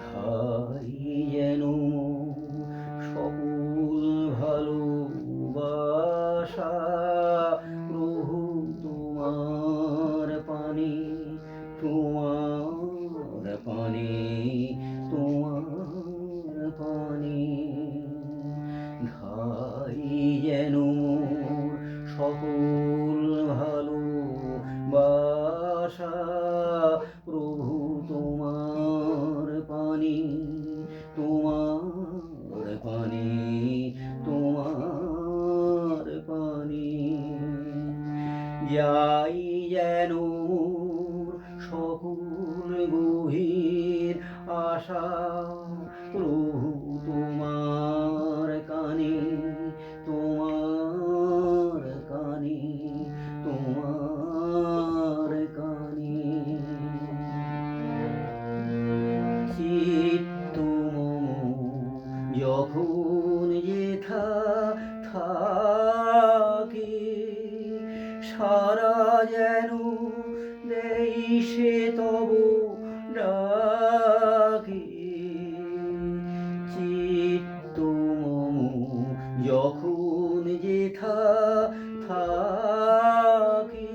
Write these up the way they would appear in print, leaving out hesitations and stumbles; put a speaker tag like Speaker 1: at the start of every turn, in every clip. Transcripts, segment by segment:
Speaker 1: ধাই যেন সকল ভালোবাসা প্রভু তোমার পানে, তোমার পানে, তোমার পানে। ধাই যেন সকল ভালোবাসা প্রভু তোমার পানে, তোমার পানে, তোমার পানে। যাই যেন সকল গভীর আশা প্রভু তোমার কানে, তোমার কানে, তোমার কানে। চিত্ত মম যখন যেথা থাকে, সারা যেন দেই সে তব ডাকে। চিত্ত মম যখন যেথা থাকে,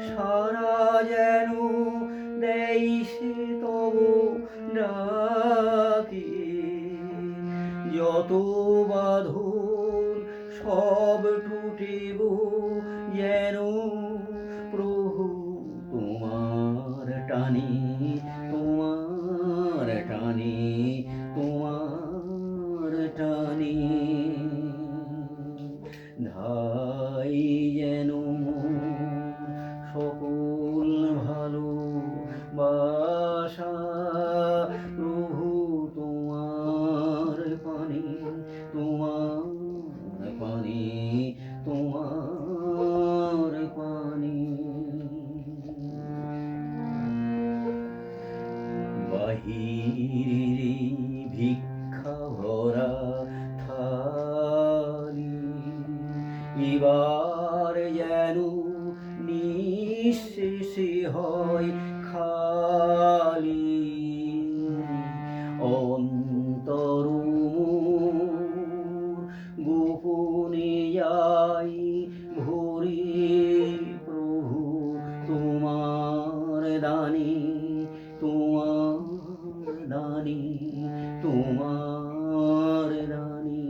Speaker 1: সারা যেন দেই সে তব ডাকে। যত বাঁধন সব টুটিব যেন প্রভু তোমার টানে, তোমার টানে, তোমার টানে। ধাই যেন সকল ভালোবাসা প্রভু তোমার পানে, তোমার পানে, তোমার পানে। বাহিরে ভিক্ষা ভরা থালি এবার যেন নিঃশেষে হয় খালি। অন্তর গোপনে যাই ভরে প্রভু তোমার দানে, তোমার দানে, তোমার দানে।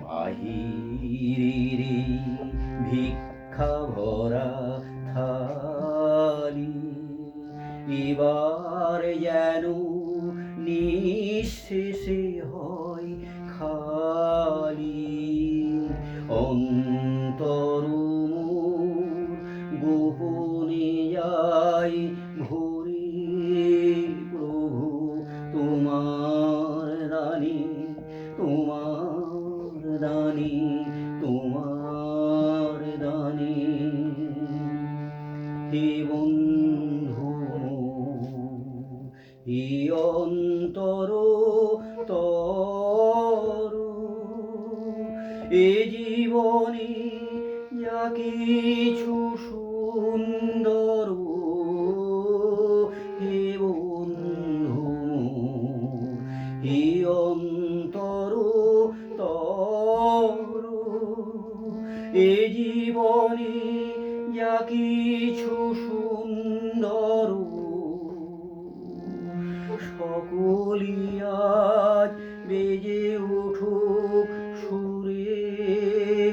Speaker 1: বাহিরে ভিক্ষা ভরা থালি এবার যেন নিঃশেষে হয় খালি। অন্তর গোপনে যাই ভরে প্রভু তোমার দানে, তোমার দানে, তোমার দানে। হে বন্ধু হে অন্তর তর, এ জীবনে যা কিছু সুন্দর, হে বন্ধু হে অন্তর তর, এ জীবনে যা কিছু সুন্দর সকলি আজ বেজে উঠুক সুরে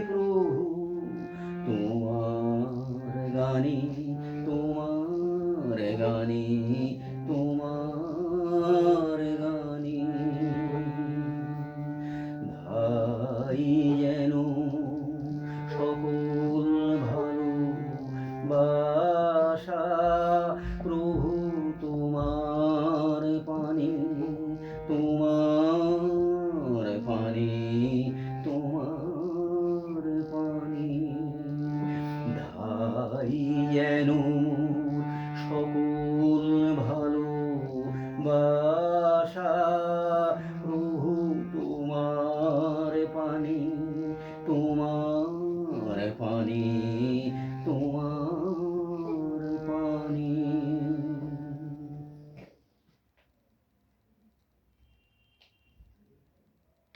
Speaker 1: প্রভু তোমার গানে, তোমার গানে, তোমার গানে। ধাই যেন সকল ভালোবাসা প্রভু তোমার পানে, তোমার পানে, তোমার পানে। ধাই যেন সকল ভালোবাসা প্রভু তোমার পানে, তোমার পানে।